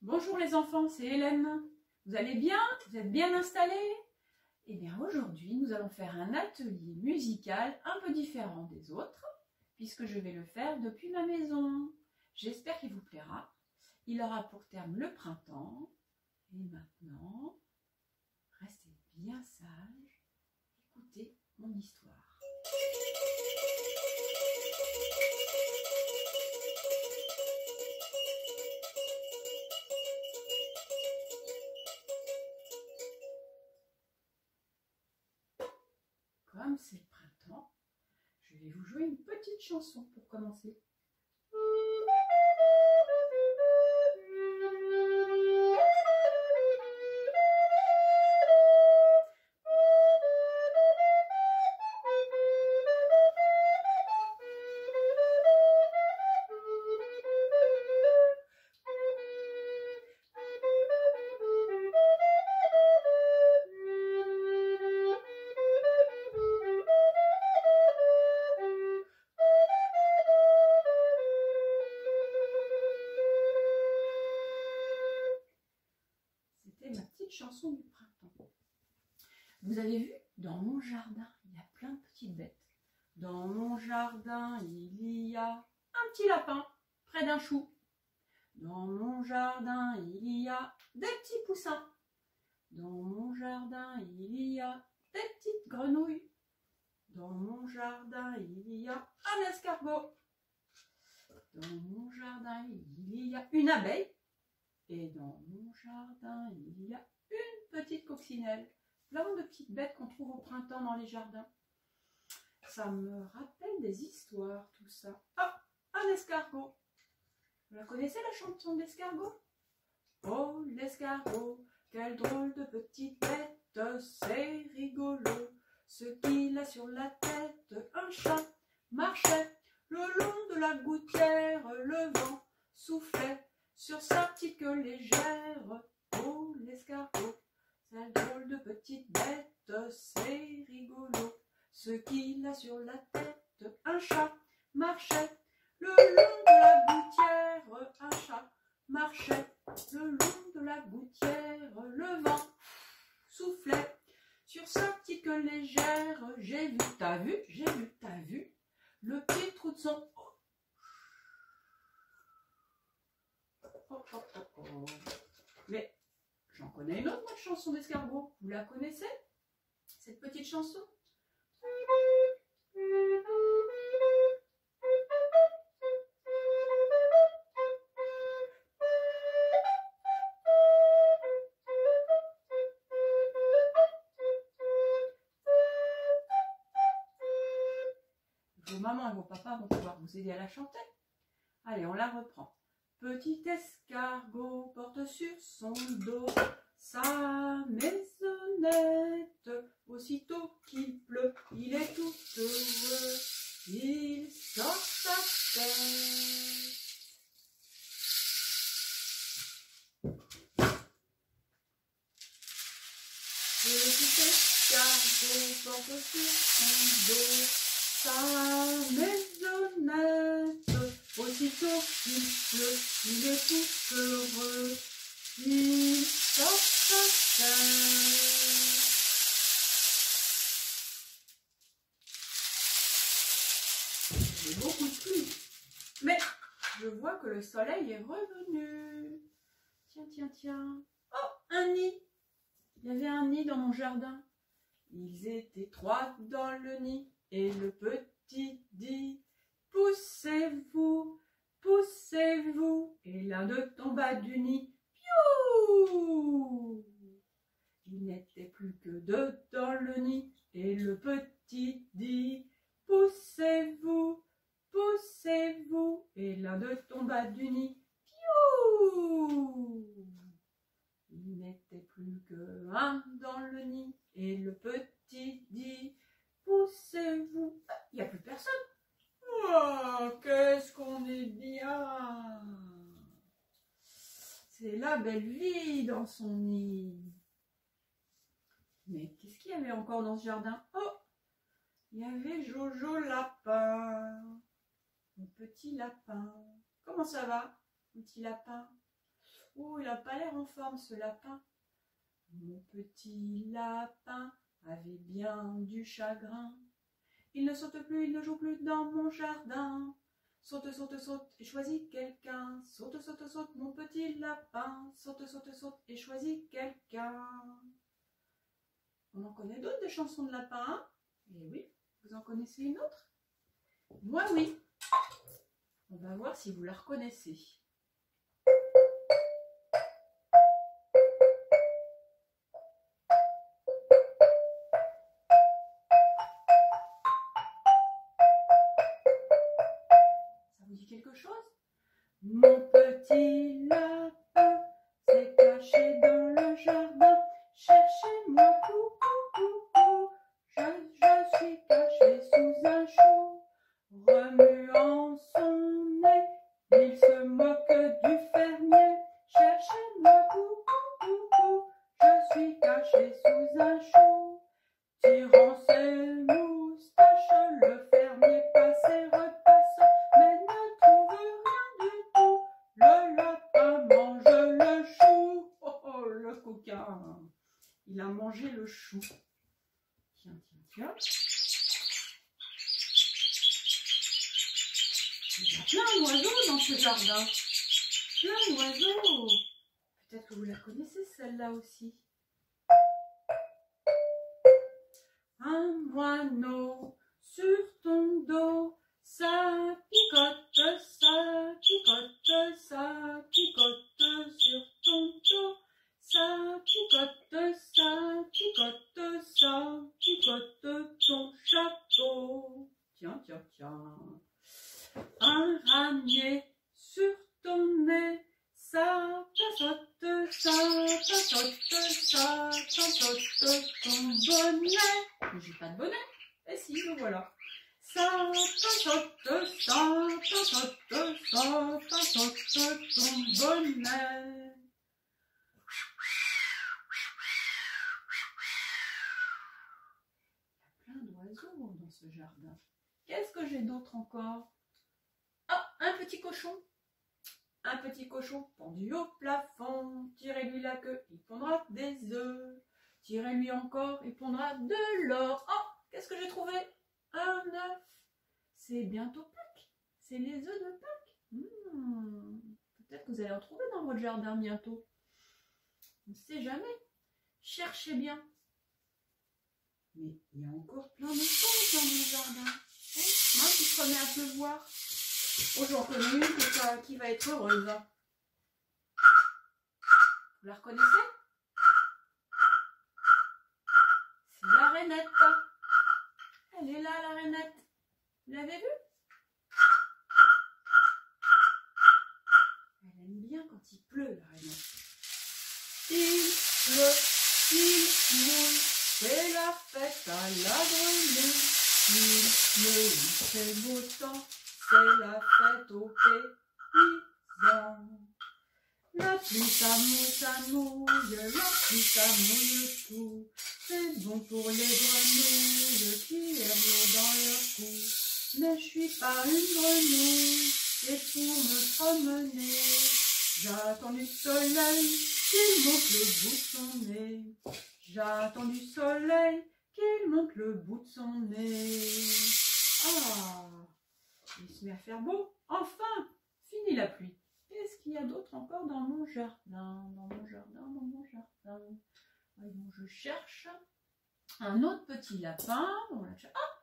Bonjour les enfants, c'est Hélène. Vous allez bien? Vous êtes bien installés? Eh bien aujourd'hui, nous allons faire un atelier musical un peu différent des autres, puisque je vais le faire depuis ma maison. J'espère qu'il vous plaira. Il aura pour terme le printemps. Et maintenant, restez bien sages, écoutez mon histoire. Comme c'est le printemps, je vais vous jouer une petite chanson pour commencer. C'était ma petite chanson du printemps. Vous avez vu, dans mon jardin, il y a plein de petites bêtes. Dans mon jardin, il y a un petit lapin près d'un chou. Dans mon jardin, il y a des petits poussins. Dans mon jardin, il y a des petites grenouilles. Dans mon jardin, il y a un escargot. Dans mon jardin, il y a une abeille. Et dans mon jardin, il y a une petite coccinelle. Plein de petites bêtes qu'on trouve au printemps dans les jardins. Ça me rappelle des histoires, tout ça. Ah, un escargot. Vous la connaissez, la chanson de l'escargot? Oh, l'escargot, quelle drôle de petite bête, c'est rigolo. Ce qu'il a sur la tête, un chat, marchait le long de la gouttière, le vent soufflait sur sa petite queue légère. Oh, l'escargot, cette drôle de petite bête, c'est rigolo. Ce qu'il a sur la tête, un chat, marchait le long de la gouttière. Un chat marchait le long de la gouttière. Le vent soufflait sur sa petite queue légère. J'ai vu, t'as vu, j'ai vu, t'as vu, le petit trou de son... Oh, oh, oh, oh. Mais j'en connais une autre, moi, de chanson d'escargot. Vous la connaissez, cette petite chanson? Vos mamans et vos papas vont pouvoir vous aider à la chanter. Allez, on la reprend. Petit escargot porte sur son dos sa maisonnette. Aussitôt qu'il pleut, il est tout heureux. Il sort sa tête. Petit escargot porte sur son dos sa maisonnette. Aussitôt qu'il pleut, il est tout heureux. Il sort sa tête. J'ai beaucoup de pluie. Mais je vois que le soleil est revenu. Tiens, tiens, tiens. Oh, un nid. Il y avait un nid dans mon jardin. Ils étaient 3 dans le nid. Et le petit dit: poussez-vous, poussez-vous. Et l'un d'eux tomba du nid. Piou! Il n'était plus que 2 dans le nid. Et le petit dit: poussez-vous, poussez-vous. Et l'un d'eux tomba du nid. Piou! Il n'était plus que 1 dans le nid. Et le petit dit: poussez-vous. Il n'y a plus personne. Oh, qu'est-ce qu'on est bien. C'est la belle vie dans son nid. Mais qu'est-ce qu'il y avait encore dans ce jardin? Oh, il y avait Jojo Lapin. petit lapin. Comment ça va, mon petit lapin? Oh, il n'a pas l'air en forme, ce lapin. Mon petit lapin avait bien du chagrin. Il ne saute plus, il ne joue plus dans mon jardin. Saute, saute, saute et choisis quelqu'un. Saute, saute, saute, mon petit lapin. Saute, saute, saute et choisis quelqu'un. On en connaît d'autres des chansons de lapin, hein? Eh oui, vous en connaissez une autre? Moi, oui. On va voir si vous la reconnaissez. Ça vous dit quelque chose? Mon petit lapin s'est caché dans le jardin. Cherchez-moi, coucou, je suis caché sous un chou. Remuant son nez, il se moque du fermier. Cherchez-moi, coucou, je suis caché sous un chou. Tirant ses moustaches, le fermier passe et repasse, mais ne trouve rien du tout. Le lapin mange le chou. Oh, oh, le coquin, il a mangé le chou. Tiens, tiens, tiens. Il y a plein d'oiseaux dans ce jardin. Plein d'oiseaux. Peut-être que vous la connaissez celle-là aussi. Un moineau sur ton dos, ça picote, ça picote, ça picote sur ton dos. Ça picote, ça picote, ça picote ton chapeau. Tiens, tiens, tiens. Un ramier sur ton nez, ça pasote, ça pasote, ça pasote ton bonnet. Mais j'ai pas de bonnet. Eh si, le voilà. Ça pasote, ça pasote, ça pasote ton bonnet. Il y a plein d'oiseaux dans ce jardin. Qu'est-ce que j'ai d'autre encore? Ah, un petit cochon. Un petit cochon pendu au plafond. Tirez-lui la queue, il pondra des œufs. Tirez-lui encore, il pondra de l'or. Oh, qu'est-ce que j'ai trouvé? Un œuf. C'est bientôt Pâques. C'est les œufs de Pâques. Peut-être que vous allez en trouver dans votre jardin bientôt. On ne sait jamais. Cherchez bien. Mais il y a encore plein de choses dans mon jardin. Oh, moi qui prenais un peu voir. Oh, j'en connais une qui va être heureuse. Vous la reconnaissez? C'est la rainette. Elle est là, la rainette. Vous l'avez vue? Elle aime bien quand il pleut, la rainette. Il pleut, il mouille, c'est la fête à la grenouille. Il pleut, il fait beau temps. C'est la fête aux paysans. La pluie ça mouille, la pluie ça mouille tout. C'est bon pour les grenouilles qui aiment l'eau dans leur cou. Mais je suis pas une grenouille et pour me promener, j'attends du soleil qu'il monte le bout de son nez. J'attends du soleil qu'il monte le bout de son nez. Ah! Il se met à faire beau. Enfin, fini la pluie. Qu'est-ce qu'il y a d'autre encore dans mon jardin? Dans mon jardin. Voyons, je cherche un autre petit lapin. Ah,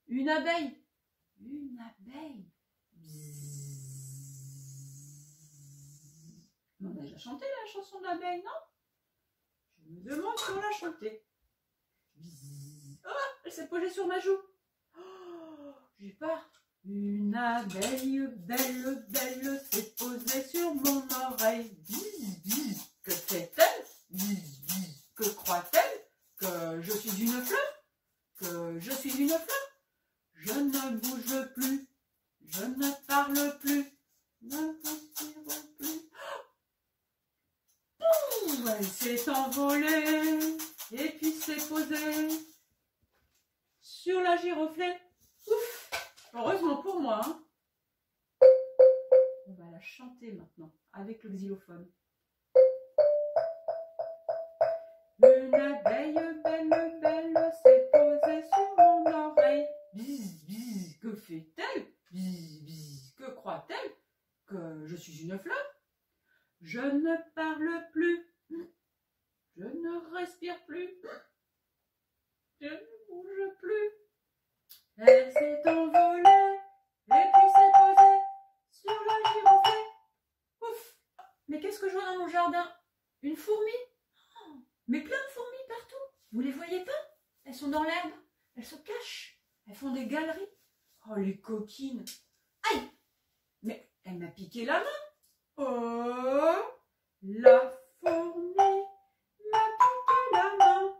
une abeille. Une abeille. Bzzz. On a déjà chanté la chanson de l'abeille, non? Je me demande si on l'a chantée. Bzzz. Oh, elle s'est posée sur ma joue. Oh, j'ai peur. Une abeille belle, belle s'est posée sur mon oreille. Bzzz, bzzz. Que fait-elle? Bzzz, bzzz. Que croit-elle? Que je suis une fleur? Que je suis une fleur? Je ne bouge plus, je ne parle plus, ne respire plus. Pouf, elle s'est envolée et puis s'est posée sur la giroflée. Ouf, heureusement pour moi. Hein. va chanter maintenant avec le xylophone. Une abeille belle, belle s'est posée sur mon oreille. Bzz, bzz, que fait-elle? Bzz, bzz, que croit-elle? Que je suis une fleur? Je ne parle plus. Je ne respire plus. Je ne bouge plus. Elle s'est envolée et puis s'est posée sur le giroflée. Ouf! Mais qu'est-ce que je vois dans mon jardin? Une fourmi? Oh, mais plein de fourmis partout. Vous les voyez pas? Elles sont dans l'herbe. Elles se cachent. Elles font des galeries. Oh, les coquines. Aïe! Mais elle m'a piqué la main. Oh! La fourmi m'a piqué la main.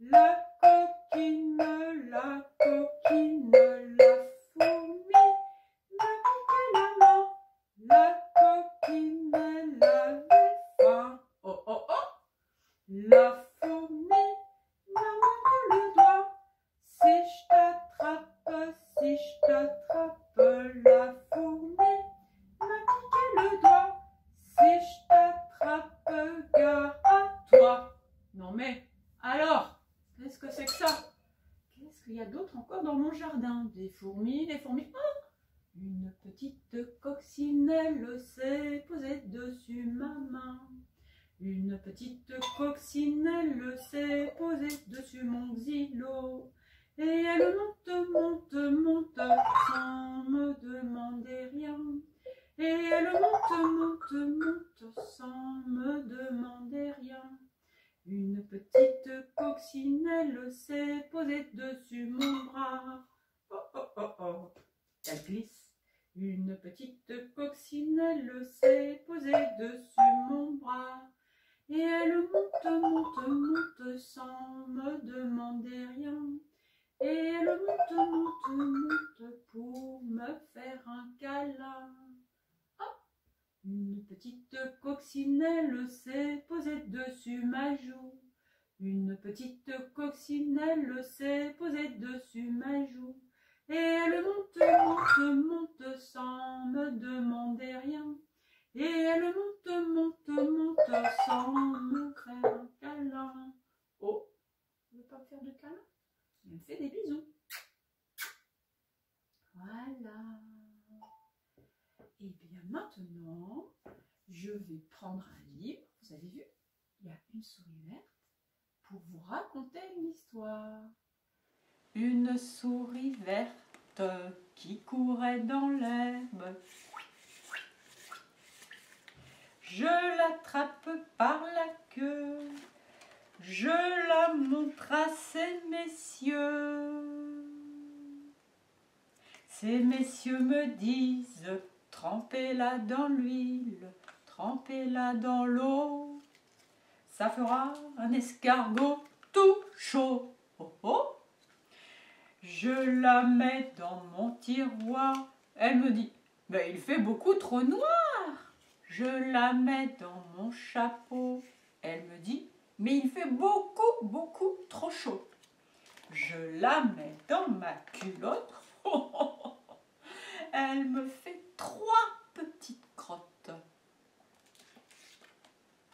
La coquine, la coquine, la fourmi m'a piqué la main. La coquine, elle avait faim. Oh, oh, oh! La fourmi m'a montré le doigt. Si je t'attrape, la fourmi m'a piqué le doigt. Si je t'attrape, gare à toi. Non mais, alors, qu'est-ce que c'est que ça? Qu'est-ce qu'il y a d'autre encore dans mon jardin? Des fourmis, des fourmis. Oh! Une petite coccinelle s'est posée dessus ma main. Une petite coccinelle s'est posée dessus mon xylo. Et elle monte, monte, monte, sans me demander rien. Et elle monte, monte, monte, sans me demander rien. Une petite coccinelle s'est posée dessus mon bras. Oh, oh, oh, oh, elle glisse. Une petite coccinelle s'est posée dessus mon bras. Et elle monte, monte, monte, sans me demander rien. Et elle monte, monte, monte, pour me faire un câlin. Oh! Une petite coccinelle s'est posée dessus ma joue. Une petite coccinelle s'est posée dessus ma joue. Et elle monte, monte, monte, sans me demander rien. Et elle monte, monte, monte, sans me faire un câlin. Oh, tu veux pas me faire de câlin? Elle me fait des bisous. Voilà. Et bien maintenant, je vais prendre un livre. Vous avez vu, il y a une souris verte pour vous raconter une histoire. Une souris verte qui courait dans l'herbe. Je l'attrape par la queue, je la montre à ces messieurs. Ces messieurs me disent, trempez-la dans l'huile, trempez-la dans l'eau. Ça fera un escargot tout chaud. Oh, oh. Je la mets dans mon tiroir. Elle me dit, mais il fait beaucoup trop noir. Je la mets dans mon chapeau. Elle me dit, mais il fait beaucoup, beaucoup trop chaud. Je la mets dans ma culotte. Elle me fait 3 petites crottes.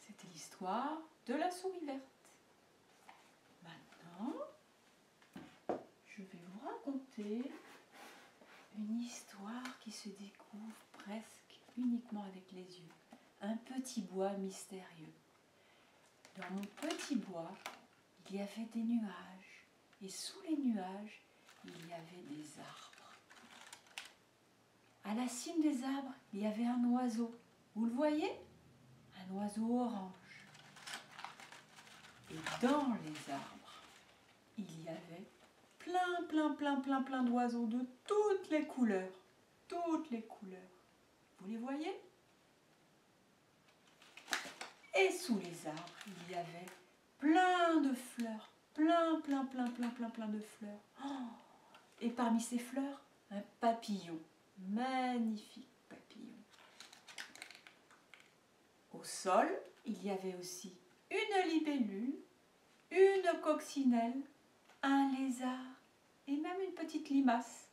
C'était l'histoire de la souris verte. Maintenant, je vais vous raconter une histoire qui se découvre presque uniquement avec les yeux. Un petit bois mystérieux. Dans mon petit bois, il y avait des nuages. Et sous les nuages, il y avait des arbres. À la cime des arbres, il y avait un oiseau. Vous le voyez? Un oiseau orange. Et dans les arbres, il y avait plein d'oiseaux de toutes les couleurs. Toutes les couleurs. Vous les voyez? Et sous les arbres, il y avait plein de fleurs. Plein de fleurs. Oh! Et parmi ces fleurs, un papillon. Magnifique papillon. Au sol, il y avait aussi une libellule, une coccinelle, un lézard et même une petite limace.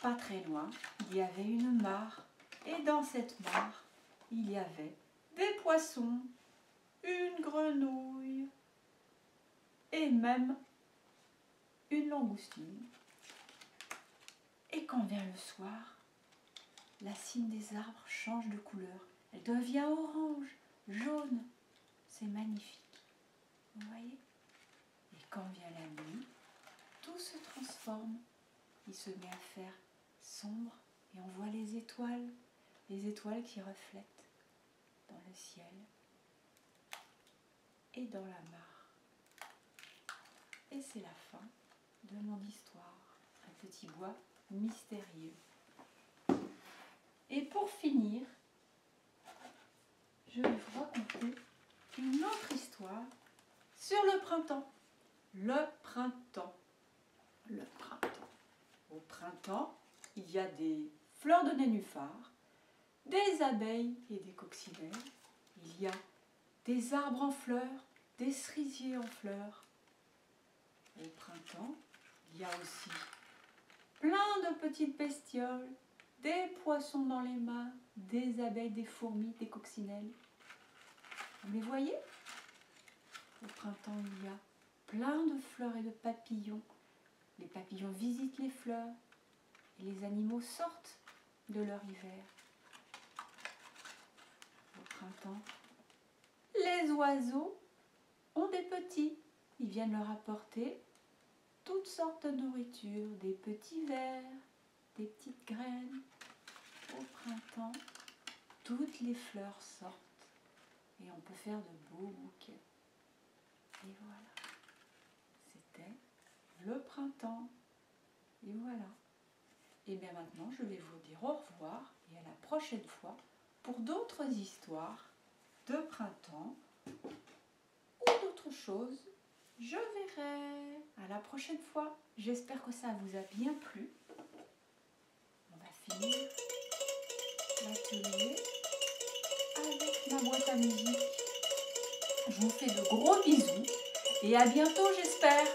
pas très loin, il y avait une mare. Et dans cette mare, il y avait des poissons, une grenouille et même une langoustine. Et quand vient le soir, la cime des arbres change de couleur. Elle devient orange, jaune. C'est magnifique. Vous voyez? Et quand vient la nuit, tout se transforme. Il se met à faire sombre et on voit les étoiles qui reflètent dans le ciel et dans la mare. Et c'est la fin de mon histoire, un petit bois mystérieux. Et pour finir, je vais vous raconter une autre histoire sur le printemps. Le printemps. Le printemps. Au printemps, il y a des fleurs de nénuphar, des abeilles et des coccinelles. Il y a des arbres en fleurs, des cerisiers en fleurs. Au printemps, il y a aussi plein de petites bestioles, des poissons dans les mains, des abeilles, des fourmis, des coccinelles. Vous les voyez? Au printemps, il y a plein de fleurs et de papillons. Les papillons visitent les fleurs et les animaux sortent de leur hiver. Au printemps, les oiseaux ont des petits. Ils viennent leur apporter toutes sortes de nourriture, des petits vers, des petites graines. Au printemps, toutes les fleurs sortent et on peut faire de beaux bouquets. Et voilà, c'était le printemps. Et voilà. Et bien maintenant, je vais vous dire au revoir et à la prochaine fois pour d'autres histoires de printemps ou d'autres choses. Je verrai. À la prochaine fois. J'espère que ça vous a bien plu. On va finir l'atelier avec ma boîte à musique. Je vous fais de gros bisous et à bientôt, j'espère.